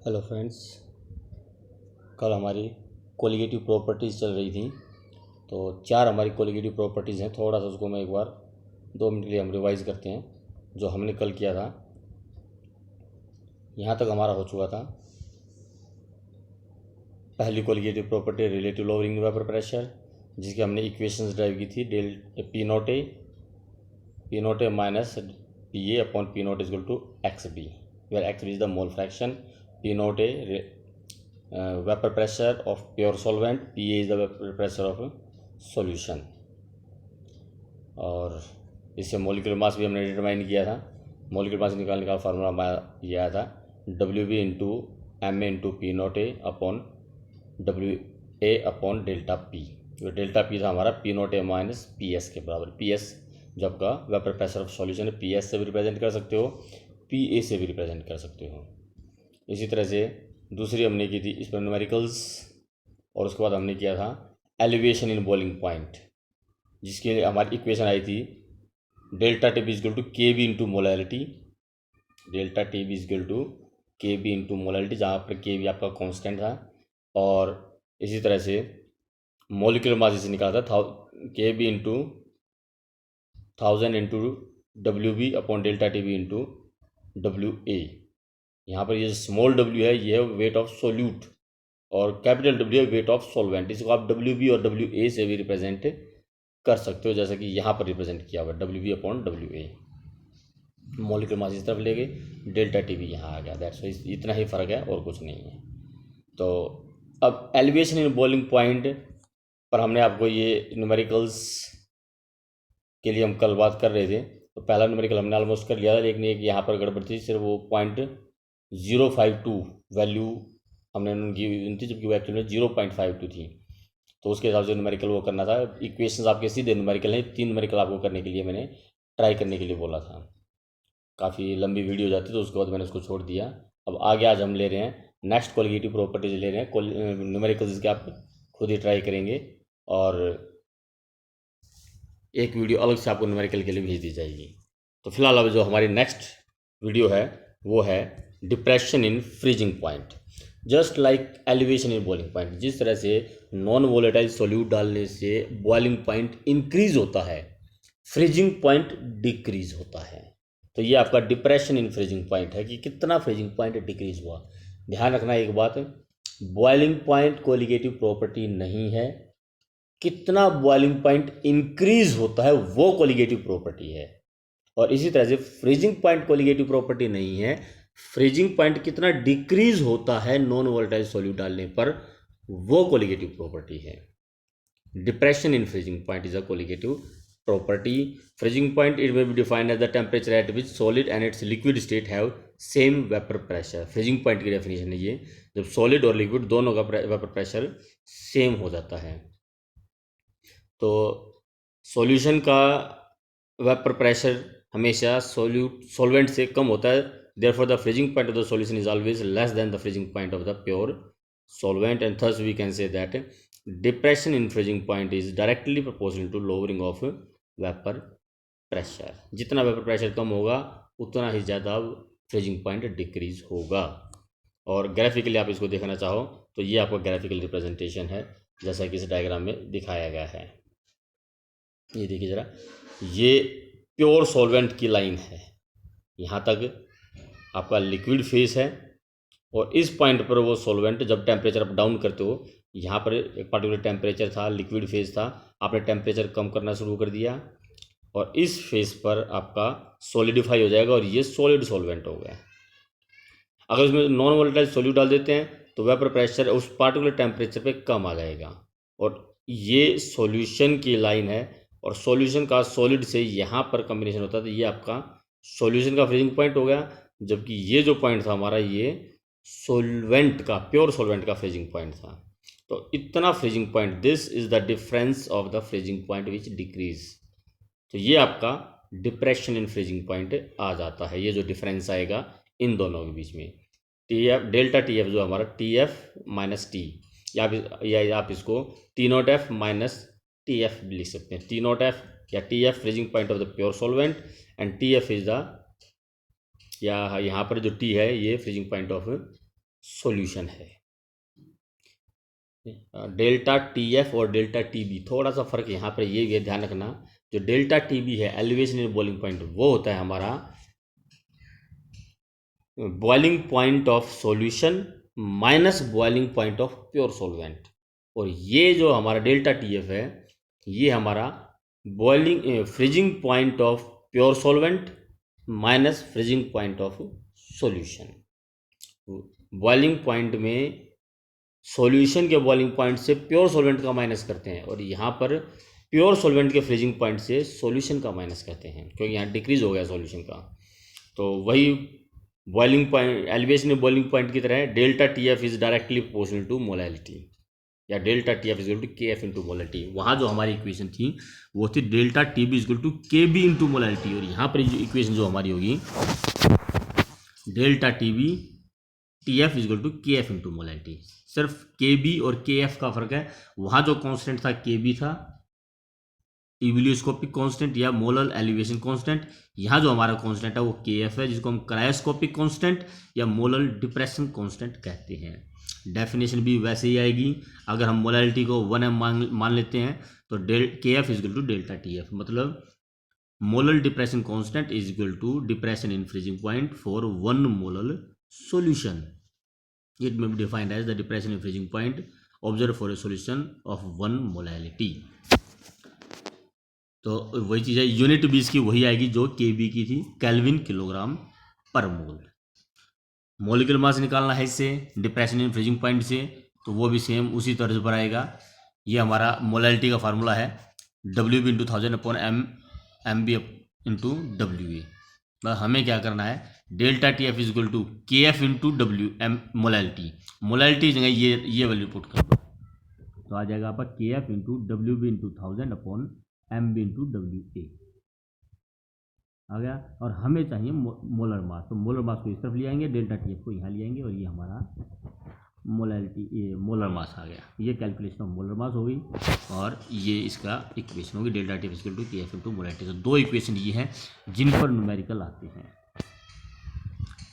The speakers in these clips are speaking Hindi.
हेलो फ्रेंड्स, कल हमारी कोलिगेटिव प्रॉपर्टीज़ चल रही थी। तो 4 हमारी कोलिगेटिव प्रॉपर्टीज़ हैं। थोड़ा सा उसको मैं एक बार 2 मिनट के लिए हम रिवाइज़ करते हैं जो हमने कल किया था। यहाँ तक हमारा हो चुका था। पहली colligative property relative lowering vapour pressure, जिसकी हमने इक्वेशंस ड्राइव की थी। Del P naught A minus P A upon P naught is equal to X B, where X B is the mole fraction. P naught A vapour pressure of pure solvent, P A is the vapour pressure of solution. और इससे मॉलिक्यूलर मास भी हमने डिटरमाइन किया था। मॉलिक्यूलर मास निकालने का फार्मूला हमारा यह आया था, W B into M A into P naught A upon W A upon delta P. जो डेल्टा पी था हमारा P naught A minus P S के बराबर। पी एस जो आपका वेपर प्रेशर ऑफ सॉल्यूशन है, पी एस से भी रिप्रेजेंट कर सकते हो, पी ए से भी रिप्रेजेंट कर सकते हो। इसी तरह से दूसरी हमने की थी इस पर न्यूमेरिकल्स, और उसके बाद हमने किया था एलिवेशन इन बॉइलिंग पॉइंट, जिसके लिए हमारी इक्वेशन आई थी delta T B equal to K B into molality. Delta T B equal to K B into molality, जहाँ पर के बी आपका कांस्टेंट था। और इसी तरह से मॉलिक्यूलर मास इसे निकाला था K B into 1000 into W B upon delta T B into W A. यहाँ पर ये स्मॉल डब्ल्यू है, ये है वेट ऑफ सोल्यूट, और कैपिटल डब्ल्यू है वेट ऑफ सॉल्वेंट। इसको आप डब्ल्यू बी और डब्ल्यू ए से भी रिप्रेजेंट कर सकते हो, जैसा कि यहाँ पर रिप्रेजेंट किया हुआ है W B upon W A. Molecular mass इस तरफ ले गए, डेल्टा टी बी यहाँ आ गया। दैट्स इतना ही फ़र्क है और कुछ नहीं है। तो अब एलिवेशन इन बॉइलिंग पॉइंट पर हमने आपको ये न्यूमेरिकल्स के लिए हम कल बात कर रहे थे। तो पहला न्यूमेरिकल हमने ऑलमोस्ट कर लिया था, लेकिन एक यहाँ पर गड़बड़ थी। सिर्फ वो 0.052 वैल्यू हमने उनकी थी, जबकि वो एक्चुअली में 0.52 थी। तो उसके हिसाब से न्यूमेरिकल वो करना था। इक्वेशंस आपके सीधे न्यूमेरिकल हैं। 3 न्यूमेरिकल आपको करने के लिए मैंने ट्राई करने के लिए बोला था। काफ़ी लंबी वीडियो हो जाती, तो उसके बाद मैंने उसको छोड़ दिया। अब आगे आज हम ले रहे हैं नेक्स्ट कोलिगेटिव प्रॉपर्टीज ले रहे हैं, न्यूमेरिकल्स के आप खुद ही ट्राई करेंगे, और एक वीडियो अलग से आपको न्यूमेरिकल के लिए भेज दी जाएगी। तो फिलहाल अब जो हमारी नेक्स्ट वीडियो है वो है depression in freezing point. Just like elevation in boiling point, जिस तरह से नॉन वोलेटाइल सोल्यूट डालने से बॉइलिंग पॉइंट इंक्रीज होता है, फ्रीजिंग पॉइंट डिक्रीज होता है। तो ये आपका डिप्रेशन इन फ्रीजिंग पॉइंट है कि कितना फ्रीजिंग पॉइंट डिक्रीज हुआ। ध्यान रखना एक बात, बॉइलिंग पॉइंट कोलिगेटिव प्रॉपर्टी नहीं है, कितना बॉइलिंग पॉइंट इंक्रीज होता है वो कोलिगेटिव प्रॉपर्टी है। और इसी तरह से फ्रीजिंग पॉइंट कोलिगेटिव प्रॉपर्टी नहीं है, फ्रीजिंग पॉइंट कितना डिक्रीज होता है नॉन वोलेटाइल सॉल्यूट डालने पर, वो कोलिगेटिव प्रॉपर्टी है। Depression in freezing point is a colligative property. Freezing point, it may be defined as the temperature at which solid and its liquid state have same vapor pressure. freezing point की definition है ये, जब solid और liquid दोनों का vapor pressure same हो जाता है। तो solution का vapor pressure हमेशा solvent से कम होता है। therefore the freezing point of the solution is always less than the freezing point of the pure solvent, and thus we can say that depression in freezing point is directly proportional to lowering of vapour pressure. जितना वेपर प्रेशर कम होगा उतना ही ज़्यादा फ्रीजिंग पॉइंट डिक्रीज होगा। और ग्राफिकली आप इसको देखना चाहो तो ये आपका ग्राफिकल रिप्रेजेंटेशन है, जैसा कि इस डायग्राम में दिखाया गया है। ये देखिए ज़रा, ये प्योर सॉल्वेंट की लाइन है, यहाँ तक आपका लिक्विड फेस है, और इस पॉइंट पर वो सॉल्वेंट जब टेम्परेचर अप डाउन करते हो, यहाँ पर एक पर्टिकुलर टेम्परेचर था, लिक्विड फेज था, आपने टेम्परेचर कम करना शुरू कर दिया और इस फेज पर आपका सॉलिडिफाई हो जाएगा और ये सॉलिड सॉल्वेंट हो गया। अगर उसमें नॉन वोलेटाइल सॉल्यूट डाल देते हैं तो वेपर प्रेशर उस पार्टिकुलर टेम्परेचर पे कम आ जाएगा। और ये सॉल्यूशन की लाइन है, और सॉल्यूशन का सॉलिड से यहाँ पर कम्बिनेशन होता है, तो ये आपका सॉल्यूशन का फ्रीजिंग पॉइंट हो गया। जबकि ये जो पॉइंट था हमारा, ये सॉल्वेंट का, प्योर सॉल्वेंट का फ्रीजिंग पॉइंट था। तो इतना freezing point, this is the difference of the freezing point which decrease. तो ये आपका डिप्रेशन इन फ्रीजिंग पॉइंट आ जाता है, ये जो डिफरेंस आएगा इन दोनों के बीच में। T F, delta T F जो हमारा टी एफ माइनस टी, या आप इसको T not F minus T F लिख सकते हैं। टी नॉट एफ या T F freezing point of the pure solvent, and T F is the, या यहाँ पर जो टी है ये फ्रीजिंग पॉइंट ऑफ सॉल्यूशन है। डेल्टा टी एफ और डेल्टा टी बी, थोड़ा सा फर्क यहाँ पर ये भी है, ध्यान रखना। जो डेल्टा टी बी है एलिवेशन इन बॉइलिंग पॉइंट, वो होता है हमारा boiling point of solution minus boiling point of pure solvent. और ये जो हमारा डेल्टा टी एफ है ये हमारा boiling freezing point of pure solvent minus freezing point of solution. Boiling point में सॉल्यूशन के बॉइलिंग पॉइंट से प्योर सॉल्वेंट का माइनस करते हैं, और यहाँ पर प्योर सॉल्वेंट के फ्रीजिंग पॉइंट से सॉल्यूशन का माइनस करते हैं, क्योंकि यहाँ डिक्रीज हो गया सॉल्यूशन का। तो वही boiling point, elevation boiling point की तरह delta T F is directly proportional to molality, या delta T F is to K F into molality. वहाँ जो हमारी इक्वेशन थी वो थी delta T B equal to K B into molality, और यहाँ पर जो इक्वेशन जो हमारी होगी delta T B T F equal to K F into molality. सिर्फ के बी और के एफ का फर्क है, वहाँ जो कांस्टेंट था के बी था, इवोल्यूस्कोपिक कांस्टेंट या मोलर एलिवेशन कांस्टेंट। यहाँ जो हमारा कांस्टेंट है वो के एफ है, जिसको हम क्रायोस्कोपिक कांस्टेंट या मोलर डिप्रेशन कांस्टेंट कहते हैं। डेफिनेशन भी वैसे ही आएगी। अगर हम मोलैलिटी को 1m मान लेते हैं तो K F is equal to delta T F, मतलब molar depression constant is equal to depression in freezing point for 1 molar solution. It may be defined as the depression in freezing point observe for a solution of 1 molality. तो वही चीज़ है, यूनिट भी इसकी वही आएगी जो के बी की थी, केल्विन किलोग्राम पर मोल। मॉलिक्यूलर मास निकालना है इससे डिप्रेशन इन फ्रीजिंग पॉइंट से, तो वो भी सेम उसी तर्ज पर आएगा। ये हमारा मोलैलिटी का फार्मूला है W B into 1000 upon M B into W A. बस हमें क्या करना है, delta T F is equal to K F into W M molality. Molality जगह ये वैल्यू पुट कर दो तो आ जाएगा आपका K F into W B into 1000 upon M B into W A आ गया। और हमें चाहिए मोलर मास, तो मोलर मास को इस तरफ ले आएंगे, डेल्टा टी एफ को यहाँ ले आएंगे, और ये हमारा मोलैलिटी, ये मोलर मास आ गया। ये कैलकुलेशन ऑफ मोलर मास हो गई, और ये इसका इक्वेशन होगी delta T F equal to K F into molality. तो दो इक्वेशन ये हैं जिन पर न्यूमेरिकल आते हैं।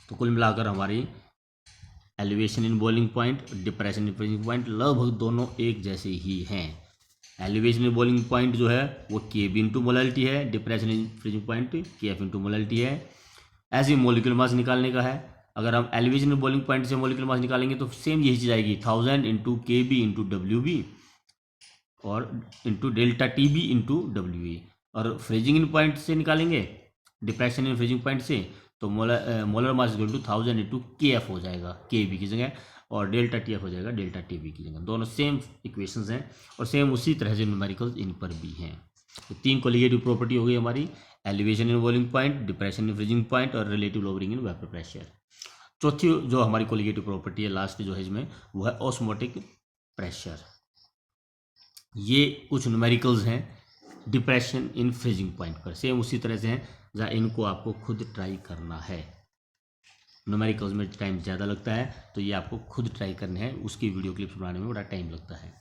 तो कुल मिलाकर हमारी elevation in boiling point, depression in freezing point लगभग दोनों एक जैसे ही हैं। एलिवेशन इन बॉइलिंग पॉइंट जो है वो के बी इंटू मोलैलिटी है, डिप्रेशन इन फ्रीजिंग पॉइंट के एफ इंटू मोलैलिटी है। ऐसे ही मॉलिक्यूलर मास निकालने का है, अगर हम एलिवेशन इन बॉइलिंग पॉइंट से मॉलिक्यूलर मास निकालेंगे तो सेम यही चीज़ आएगी 1000 into K B into W B और into delta T B into W A. और फ्रीजिंग इन पॉइंट से निकालेंगे डिप्रेशन इन फ्रीजिंग पॉइंट से, तो molar mass equal to 1000 into K F हो जाएगा के बी की जगह, और डेल्टा टी एफ हो जाएगा डेल्टा टी बी की जगह। दोनों सेम इक्वेशंस हैं, और सेम उसी तरह से न्यूमेरिकल्स इन पर भी हैं। तो 3 कोलिगेटिव प्रॉपर्टी हो गई हमारी, elevation in boiling point, depression in freezing point और relative lowering in vapour pressure. चौथी जो हमारी कोलिगेटिव प्रॉपर्टी है लास्ट जो है इसमें, वो है ऑस्मोटिक प्रेशर। ये कुछ न्यूमेरिकल्स हैं डिप्रेशन इन फ्रीजिंग पॉइंट पर, सेम उसी तरह से हैं, जहाँ इनको आपको खुद ट्राई करना है। न्यूमेरिकल्स में टाइम ज़्यादा लगता है, तो ये आपको खुद ट्राई करने हैं, उसकी वीडियो क्लिप्स बनाने में बड़ा टाइम लगता है।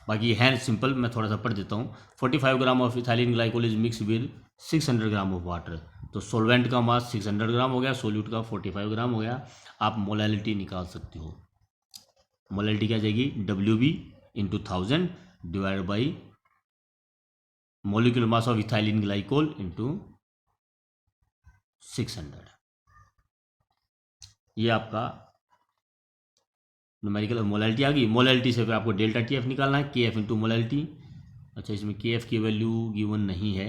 बाकी है सिंपल, मैं थोड़ा सा पढ़ देता हूँ। 45 gram of ethylene glycol is mix with 600 gram of water. तो सोलवेंट का मास 600 ग्राम हो गया, सोल्यूट का 45 ग्राम हो गया। आप मोलैलिटी निकाल सकते हो। मोलैलिटी क्या जाएगी, W B into 1000 divide by molecular mass of ethylene glycol into 600। ये आपका न्यूमेरिकल मोलैलिटी आ गई। मोलैलिटी से फिर आपको डेल्टा टी एफ निकालना है, के एफ इंटू मोलैलिटी। अच्छा, इसमें के एफ की वैल्यू गिवन नहीं है,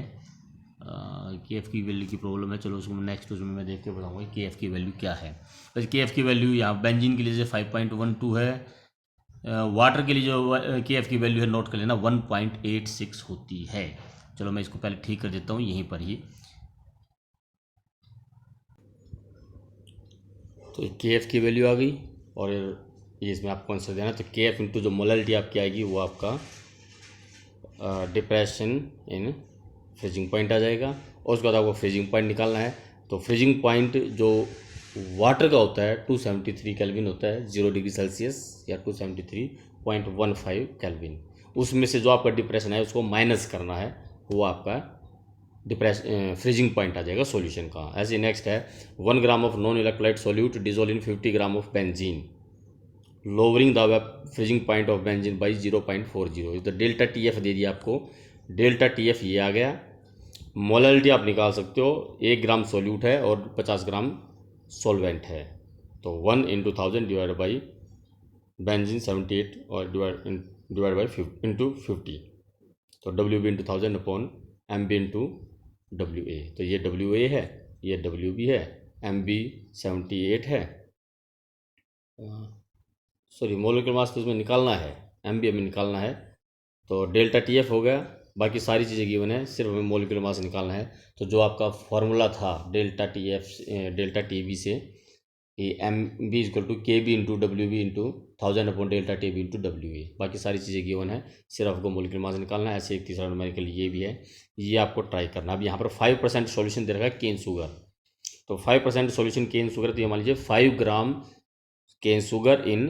के एफ की वैल्यू की प्रॉब्लम है। चलो उसको नेक्स्ट उसमें मैं देख के बताऊँगा के एफ की वैल्यू क्या है। बस के एफ की वैल्यू यहाँ बेंजीन के लिए 5.12 है, वाटर के लिए जो के एफ की वैल्यू है नोट कर लेना 1.86 होती है। चलो मैं इसको पहले ठीक कर देता हूँ यहीं पर ही। तो के एफ की वैल्यू आ गई, और ये इसमें आपको आंसर देना। तो के एफ इंटू जो मोलैलिटी आपकी आएगी वो आपका डिप्रेशन इन फ्रीजिंग पॉइंट आ जाएगा, और उसके बाद आपको फ्रीजिंग पॉइंट निकालना है। तो फ्रीजिंग पॉइंट जो वाटर का होता है 273 केल्विन होता है, 0 डिग्री सेल्सियस या 273.15 केल्विन। उसमें से जो आपका डिप्रेशन है उसको माइनस करना है, वो आपका फ्रीजिंग पॉइंट आ जाएगा सॉल्यूशन का। ऐसे नेक्स्ट है 1 gram of non electrolyte solute dissolve in 50 gram of benzene. Lowering the freezing point of benzene by 0.40। तो डेल्टा टी एफ दे दिया आपको, डेल्टा टी एफ ये आ गया। मोलैलिटी आप निकाल सकते हो, 1 ग्राम सोल्यूट है और 50 ग्राम सॉल्वेंट है, तो 1 × 1000 डिवाइड बाई बेंजीन 78 और डिवाइड बाई इंटू 50, तो W B into 1000 upon M B into W A. तो ये डब्ल्यू ए है, ये डब्ल्यू बी है, एम बी 78 है, सॉरी मोलिकुलर मास तो इसमें निकालना है, एम बी हमें निकालना है, तो डेल्टा टी एफ हो गया। बाकी सारी चीज़ें गिवन है, सिर्फ हमें मोलिकुलर मास निकालना है। तो जो आपका फॉर्मूला था delta T F delta T B से, कि M B is equal to K B into W B into 1000 upon delta T B into W A. बाकी सारी चीज़ें गिवन है, सिर्फ आपको मोलिकुलर मास निकालना है। ऐसे एक तीसरा न्यूमेरिकल ये भी है, ये आपको ट्राई करना। अब यहाँ पर 5% सॉल्यूशन दे रखा है केन शुगर, तो 5% सॉल्यूशन केन शुगर, तो ये मान लीजिए 5 ग्राम cane sugar in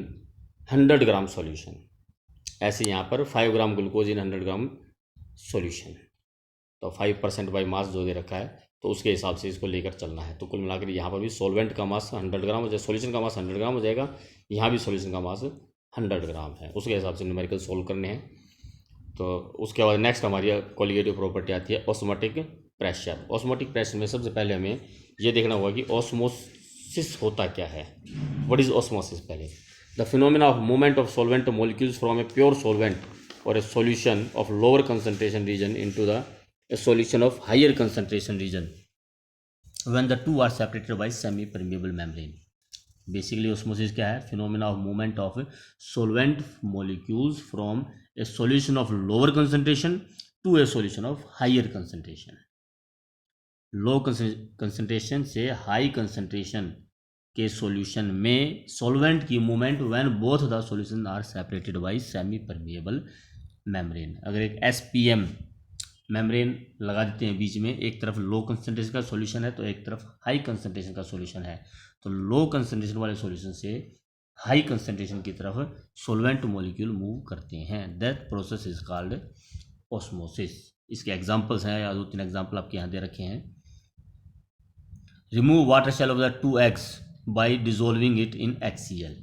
100 gram solution. ऐसे यहाँ पर 5 gram glucose in 100 gram solution, तो 5% बाई मास जो दे रखा है, तो उसके हिसाब से इसको लेकर चलना है। तो कुल मिलाकर यहाँ पर भी सॉल्वेंट का मास 100 ग्राम हो जाएगा, सॉल्यूशन का मास 100 ग्राम हो जाएगा, यहाँ भी सॉल्यूशन का मास 100 ग्राम है, उसके हिसाब से न्यूमेरिकल सोल्व करने हैं। तो उसके बाद नेक्स्ट हमारी कोलिगेटिव प्रॉपर्टी आती है ऑस्मोटिक प्रेशर। ऑस्मोटिक प्रेशर में सबसे पहले हमें ये देखना होगा कि ऑस्मोसिस होता क्या है। What is osmosis? पहले the phenomena of movement of solvent molecules from a pure solvent और a solution of lower concentration region into the a solution of higher concentration region when the two are separated by semi permeable membrane। Basically osmosis क्या है? Phenomena of movement of solvent molecules from a solution of lower concentration to a solution of higher concentration. Low concentration से हाई कंसंट्रेशन के सॉल्यूशन में सॉल्वेंट की movement when both the solution are separated by semi permeable membrane. अगर एक एसपीएम मेम्ब्रेन लगा देते हैं बीच में, एक तरफ लो कंसंट्रेशन का सॉल्यूशन है तो एक तरफ हाई कंसंट्रेशन का सॉल्यूशन है, तो लो कंसंट्रेशन वाले सॉल्यूशन से हाई कंसंट्रेशन की तरफ सॉल्वेंट मॉलिक्यूल मूव करते हैं। That process is called osmosis. इसके एग्जांपल्स हैं, या 2-3 एग्जांपल आपके यहाँ दे रखे हैं। Remove water shell of the 2 eggs by dissolving it in HCl।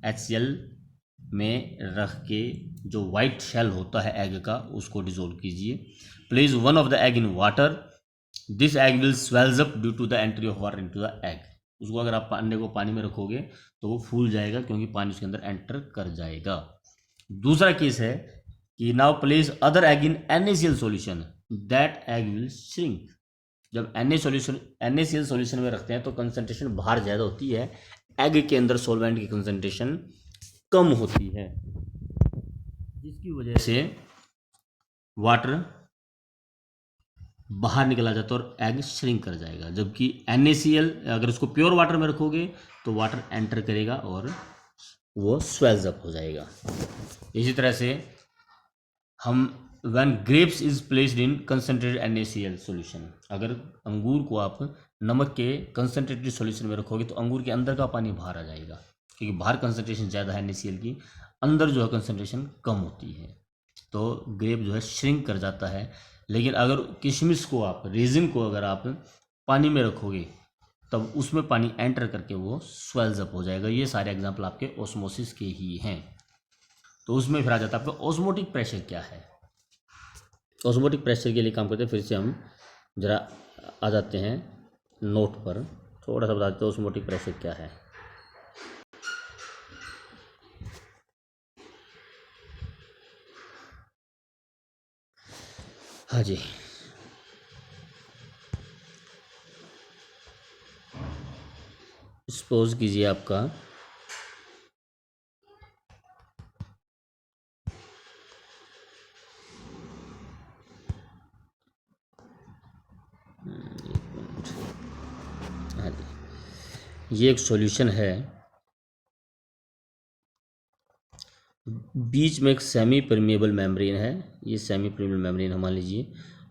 HCl में रख के जो वाइट शेल होता है एग का, उसको डिजोल्व कीजिए। Place one of the egg in water, this egg will swells up due to the entry of water into the egg. उसको अगर आप अंडे को पानी में रखोगे तो वो फूल जाएगा, क्योंकि पानी उसके अंदर एंटर कर जाएगा। दूसरा केस है कि now place other egg in NaCl solution, that egg will shrink. जब NaCl सॉल्यूशन में रखते हैं तो कंसंट्रेशन बाहर ज़्यादा होती है, एग के अंदर सॉल्वेंट की कंसंट्रेशन कम होती है, जिसकी वजह से वाटर बाहर निकला जाता है और एग श्रिंक कर जाएगा। जबकि NaCl अगर उसको प्योर वाटर में रखोगे तो वाटर एंटर करेगा और वो स्वेल्स अप हो जाएगा। इसी तरह से हम when grapes is placed in concentrated NaCl solution, अगर अंगूर को आप नमक के कंसंट्रेटेड सॉल्यूशन में रखोगे तो अंगूर के अंदर का पानी बाहर आ जाएगा, क्योंकि बाहर कंसंट्रेशन ज़्यादा है NaCl की, अंदर जो है कंसंट्रेशन कम होती है, तो ग्रेप जो है श्रिंक कर जाता है। लेकिन अगर किशमिश को आप, रेजिन को अगर आप पानी में रखोगे तब उसमें पानी एंटर करके वो स्वेल्स अप हो जाएगा। ये सारे एग्जांपल आपके ऑस्मोसिस के ही हैं। तो उसमें फिर आ जाता है आपका ऑस्मोटिक प्रेशर क्या है। ऑस्मोटिक प्रेशर के लिए काम करते हैं, फिर से हम ज़रा आ जाते हैं नोट पर, थोड़ा सा बताते हैं ऑस्मोटिक प्रेशर क्या है। हाँ जी, सपोज कीजिए आपका हाँ जी, ये एक सॉल्यूशन है, बीच में एक सेमी परमिएबल मेम्ब्रेन है। ये सेमी परमिएबल मेम्ब्रेन मान लीजिए,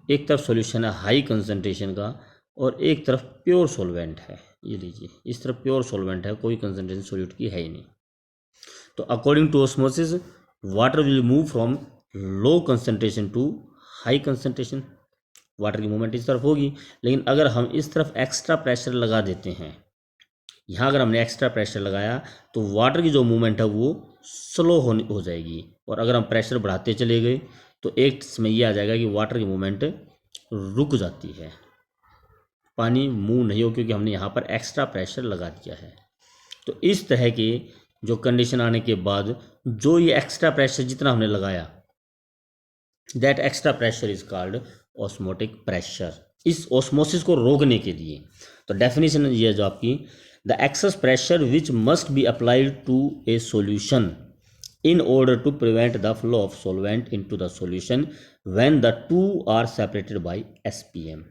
एक तरफ सॉल्यूशन है हाई कंसंट्रेशन का और एक तरफ प्योर सॉल्वेंट है। ये लीजिए, इस तरफ प्योर सॉल्वेंट है, कोई कंसंट्रेशन सॉल्यूट की है ही नहीं। तो according to osmosis water will move from low concentration to high concentration. Water की मूवमेंट इस तरफ होगी, लेकिन अगर हम इस तरफ एक्स्ट्रा प्रेशर लगा देते हैं, यहाँ अगर हमने एक्स्ट्रा प्रेशर लगाया तो वाटर की जो मूवमेंट है वो स्लो हो जाएगी। और अगर हम प्रेशर बढ़ाते चले गए तो एक समय ये आ जाएगा कि वाटर की मूवमेंट रुक जाती है, पानी मूव नहीं हो, क्योंकि हमने यहाँ पर एक्स्ट्रा प्रेशर लगा दिया है। तो इस तरह की जो कंडीशन आने के बाद जो ये एक्स्ट्रा प्रेशर जितना हमने लगाया, that extra pressure is called osmotic pressure. इस ऑस्मोसिस को रोकने के लिए तो डेफिनेशन ये है जो आपकी, the excess pressure which must be applied to a solution in order to prevent the flow of solvent into the solution when the two are separated by SPM.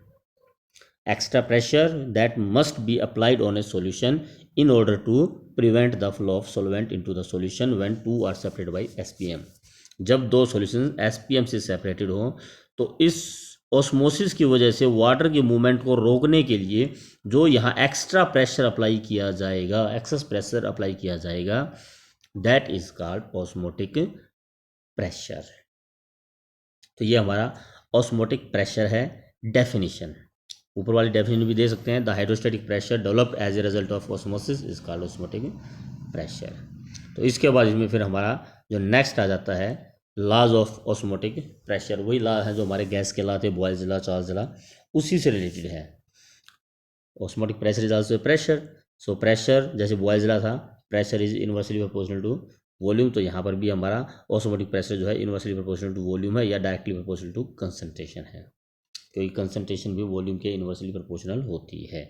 Extra pressure that must be applied on a solution in order to prevent the flow of solvent into the solution when two are separated by SPM. जब दो सॉल्यूशन SPM से सेपरेटेड हो तो इस ऑस्मोसिस की वजह से वाटर की मूवमेंट को रोकने के लिए जो यहाँ एक्स्ट्रा प्रेशर अप्लाई किया जाएगा, एक्सेस प्रेशर अप्लाई किया जाएगा, that is called osmotic pressure. तो ये हमारा ऑस्मोटिक प्रेशर है डेफिनेशन। ऊपर वाली डेफिनेशन भी दे सकते हैं, the hydrostatic pressure developed as a result of osmosis is called osmotic pressure. तो इसके बाद इसमें फिर हमारा जो नेक्स्ट आ जाता है लॉज ऑफ ऑस्मोटिक प्रेशर। वही लॉ है जो हमारे गैस के लॉ थे, बॉयल्स लॉ, चार्ल्स लॉ, उसी से रिलेटेड है। Osmotic pressure is also pressure. So pressure जैसे बॉयल्स लॉ था, pressure is inversely proportional to volume, तो यहाँ पर भी हमारा ऑस्मोटिक प्रेशर जो है इनवर्सली प्रोपोर्शनल टू वॉल्यूम है या डायरेक्टली प्रोपोर्शनल टू कंसंट्रेशन है, क्योंकि कंसंट्रेशन भी वॉल्यूम के इनवर्सली प्रोपोर्शनल होती है।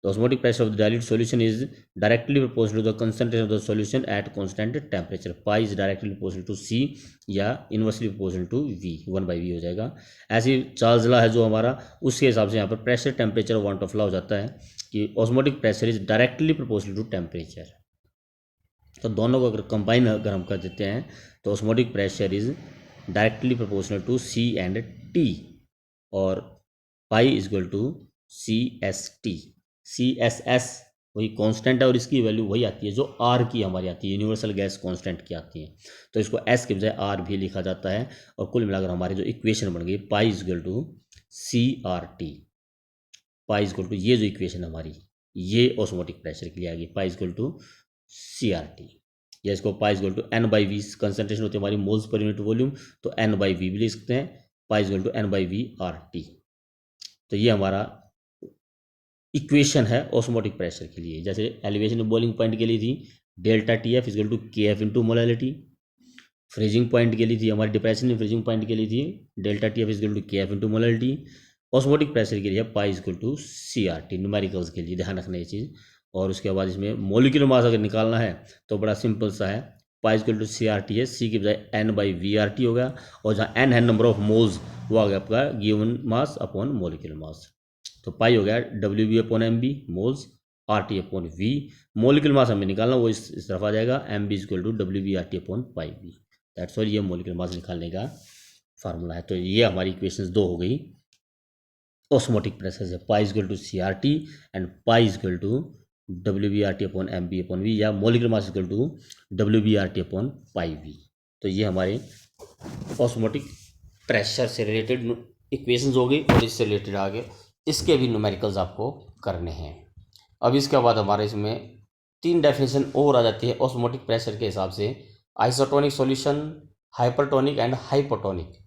The osmotic pressure of the dilute solution is directly proportional to the concentration of the solution at constant temperature. Pi is directly proportional to C या inversely proportional to we, 1/v हो जाएगा। ऐसे ही चार्ल्स लॉ है जो हमारा, उसके हिसाब से यहाँ पर pressure temperature Van't Hoff law हो जाता है कि osmotic pressure is directly proportional to temperature. तो दोनों को अगर कंबाइन अगर हम कर देते हैं तो osmotic pressure is directly proportional to C and T, और pi is equal to CST। CSS वही कांस्टेंट है और इसकी वैल्यू वही आती है जो R की हमारी आती है, यूनिवर्सल गैस कांस्टेंट की आती है, तो इसको S के बजाय R भी लिखा जाता है। और कुल मिलाकर हमारी जो इक्वेशन बन गई pi is equal to CRT। Pi is equal to ये जो इक्वेशन हमारी ये ऑस्मोटिक प्रेशर के लिए आ गई, pi is equal to CRT, या इसको pi is equal to N/V concentration होती है हमारी मोल्स पर यूनिट वॉल्यूम, तो N/V भी लिख सकते हैं, pi is equal to N/V RT। तो ये हमारा इक्वेशन है ऑस्मोटिक प्रेशर के लिए। जैसे एलिवेशन बॉइलिंग पॉइंट के लिए थी delta TF is equal to KF into molality, freezing point के लिए थी हमारी डिप्रेशन फ्रीजिंग पॉइंट के लिए थी delta TF is equal to KF into molality. Osmotic pressure के लिए pi is equal to CRT, numericals के लिए ध्यान रखना ये चीज़। और उसके बाद इसमें मोलिकुलर मास अगर निकालना है तो बड़ा सिंपल सा है, pi is equal to CRT है, C के बजाय N/VRT हो गया, और जहाँ N है नंबर ऑफ मोल्स वो आ गया आपका given mass upon molecular mass, तो पाई हो गया WB upon MB moles, RT upon V। Molecular mass हमें निकालना वो इस तरफ आ जाएगा, MB is equal to WB/RT upon pi B। That's all, ये मोलिकुलर मास निकालने का फार्मूला है। तो ये हमारी इक्वेशंस 2 हो गई ऑस्मोटिक प्रेशर से, pi is equal to CRT and pi is equal to WB/RT upon MB upon V, या molecular mass equal to WB/RT upon pi V। तो ये हमारे ऑस्मोटिक प्रेशर से रिलेटेड इक्वेशंस हो गई, और इससे रिलेटेड आगे इसके भी न्यूमेरिकल्स आपको करने हैं। अब इसके बाद हमारे इसमें 3 डेफिनेशन और आ जाती है ऑस्मोटिक प्रेशर के हिसाब से, isotonic solution, hypertonic and hypotonic.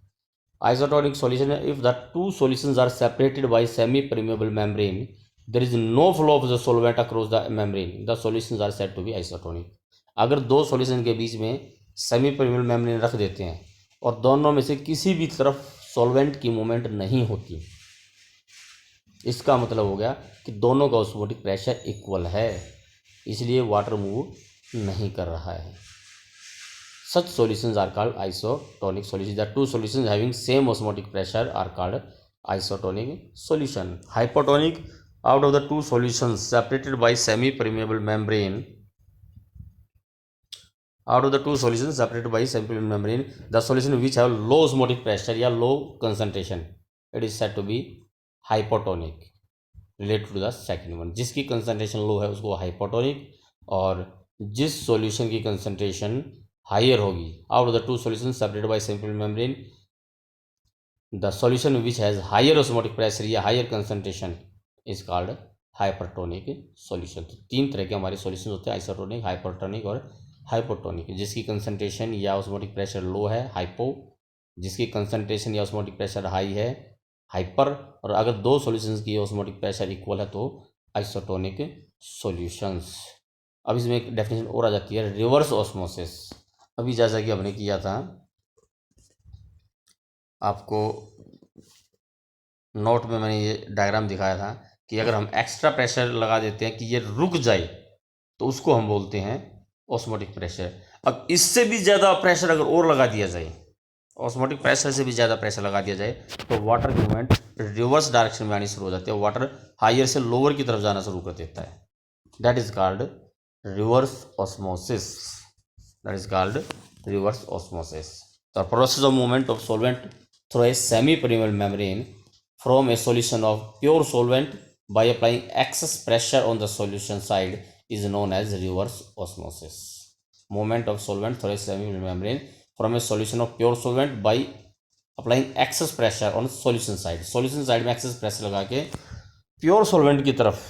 Isotonic solution, if the two solutions are separated by semi-permeable membrane, there is no flow of the solvent across the membrane, the solutions are said to be isotonic। अगर दो सॉल्यूशन के बीच में सेमी परमेबल मेम्ब्रेन रख देते हैं और दोनों में से किसी भी तरफ सॉल्वेंट की मूवमेंट नहीं होती, इसका मतलब हो गया कि दोनों का ऑस्मोटिक प्रेशर इक्वल है, इसलिए वाटर मूव नहीं कर रहा है। Such solutions are called isotonic solutions. The two solutions having same osmotic pressure are called isotonic solution. Hypotonic, out of the two solutions separated by semi-permeable membrane, the solution which have low osmotic pressure या low concentration, it is said to be hypotonic, related to the second one। जिसकी concentration low है उसको hypotonic, और जिस solution की concentration हायर होगी, out of the two solution separated by semi membrane, the solution which has higher osmotic pressure या higher concentration is called hypertonic solution. तो 3 तरह के हमारे सॉल्यूशन होते हैं, आइसोटोनिक, हाइपरटोनिक और हाइपोटोनिक, जिसकी कंसंट्रेशन या ऑस्मोटिक प्रेशर लो है हाइपो, जिसकी कंसंट्रेशन या ऑस्मोटिक प्रेशर हाई है हाइपर, और अगर दो सॉल्यूशंस की ऑस्मोटिक प्रेशर इक्वल है तो आइसोटोनिक सॉल्यूशंस। अब इसमें एक डेफिनेशन और आ जाती है, रिवर्स ऑस्मोसिस। अभी जैसा कि हमने किया था, आपको नोट में मैंने ये डायग्राम दिखाया था कि अगर हम एक्स्ट्रा प्रेशर लगा देते हैं कि ये रुक जाए तो उसको हम बोलते हैं ऑस्मोटिक प्रेशर। अब इससे भी ज़्यादा प्रेशर अगर और लगा दिया जाए, ऑस्मोटिक प्रेशर से भी ज़्यादा प्रेशर लगा दिया जाए, तो वाटर की मूवमेंट रिवर्स डायरेक्शन में आनी शुरू हो जाती है, वाटर हायर से लोअर की तरफ जाना शुरू कर देता है। That is called reverse osmosis, that is called reverse osmosis. The process of movement of solvent through a semi permeable membrane from a solution of pure solvent by applying excess pressure on the solution side is known as reverse osmosis. Movement of solvent through a semi-permeable membrane from a solution of pure solvent by applying excess pressure on solution side. Solution side में excess pressure लगा के pure solvent की तरफ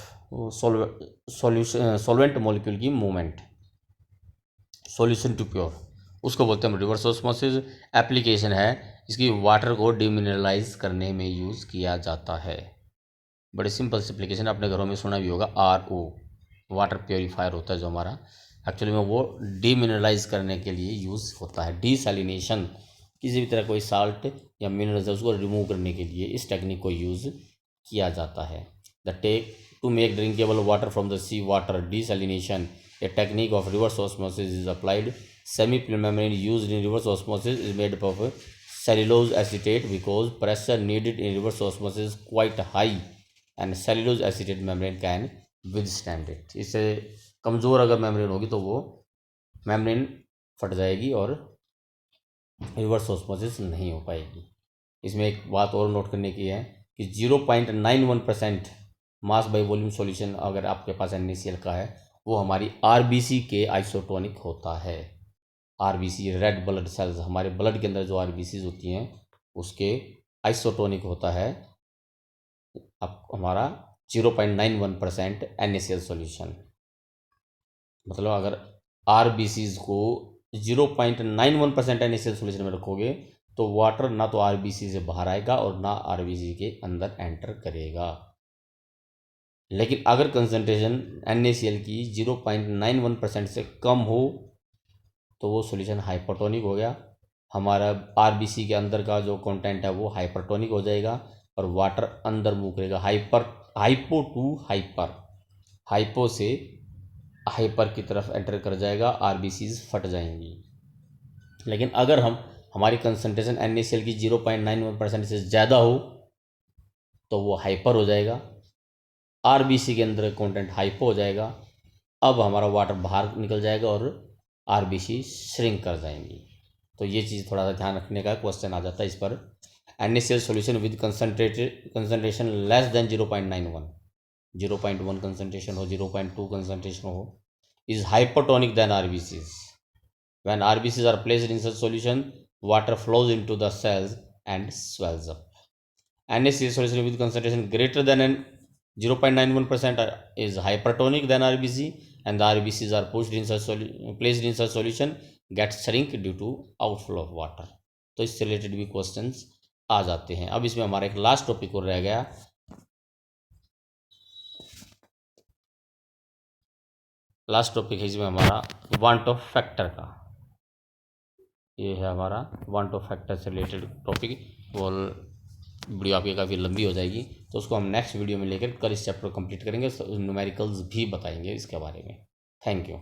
solvent molecule की movement, solution to pure, उसको बोलते हैं रिवर्स ऑस्मोसिस। एप्लीकेशन है इसकी वाटर को डिमिनरलाइज करने में यूज़ किया जाता है। बड़ी सिंपल सी एप्लीकेशन, अपने घरों में सुना भी होगा, RO वाटर प्योरीफायर होता है जो हमारा, एक्चुअली में वो डिमिनरलाइज करने के लिए यूज़ होता है। डिसैलिनेशन, किसी भी तरह कोई साल्ट या मिनरल्स है उसको रिमूव करने के लिए इस टेक्निक को यूज़ किया जाता है। The tech to make drinkable water from the sea water, desalination, a technique of reverse osmosis is applied. Semi-permeable membrane used in reverse osmosis is made up of cellulose acetate because pressure needed in reverse osmosis is quite high and cellulose acetate membrane can withstand it. इससे कमज़ोर अगर मेम्ब्रेन होगी तो वो मेम्ब्रेन फट जाएगी और रिवर्स ऑस्मोसिस नहीं हो पाएगी। इसमें एक बात और नोट करने की है कि 0.91% मास बाई वॉल्यूम सॉल्यूशन अगर आपके पास NaCl का है वो हमारी RBC के आइसोटोनिक होता है। RBC रेड ब्लड सेल्स, हमारे ब्लड के अंदर जो RBCs होती हैं उसके आइसोटोनिक होता है अब हमारा 0.91% NaCl सॉल्यूशन। मतलब अगर RBCs को 0.91% NaCl सॉल्यूशन में रखोगे तो वाटर ना तो RBC से बाहर आएगा और ना RBC के अंदर एंटर करेगा। लेकिन अगर कंसंट्रेशन NaCl की 0.91% से कम हो तो वो सॉल्यूशन हाइपरटोनिक हो गया, हमारा RBC के अंदर का जो कंटेंट है वो हाइपरटोनिक हो जाएगा और वाटर अंदर मूव करेगा। हाइपो टू हाइपर, हाइपो से हाइपर की तरफ एंटर कर जाएगा, RBCs फट जाएंगी। लेकिन अगर हमारी कंसंट्रेशन NaCl की 0.91% से ज़्यादा हो तो वो हाइपर हो जाएगा, RBC के अंदर कंटेंट हाइपो हो जाएगा, अब हमारा वाटर बाहर निकल जाएगा और RBC श्रिंक कर जाएंगी। तो ये चीज़ थोड़ा सा ध्यान रखने का क्वेश्चन आ जाता है इस पर। NaCl solution with concentration less than 0.91, 0.1 concentration हो, 0.2 कंसंट्रेशन हो, is hypertonic than RBCs. When RBCs are placed in such solution, water flows into the cells and swells up. NaCl solution with concentration greater than 0.91% is hypertonic than RBC, and the RBCs are placed in such solution get shrink due to outflow of water. तो इससे रिलेटेड भी क्वेश्चंस आ जाते हैं। अब इसमें हमारा एक लास्ट टॉपिक और रह गया, लास्ट टॉपिक है इसमें हमारा वांट ऑफ फैक्टर का। ये है हमारा वांट ऑफ फैक्टर से रिलेटेड टॉपिक, और वीडियो आपकी काफ़ी लंबी हो जाएगी तो उसको हम नेक्स्ट वीडियो में लेकर कल इस चैप्टर को कंप्लीट करेंगे, न्यूमेरिकल्स भी बताएंगे इसके बारे में। Thank you.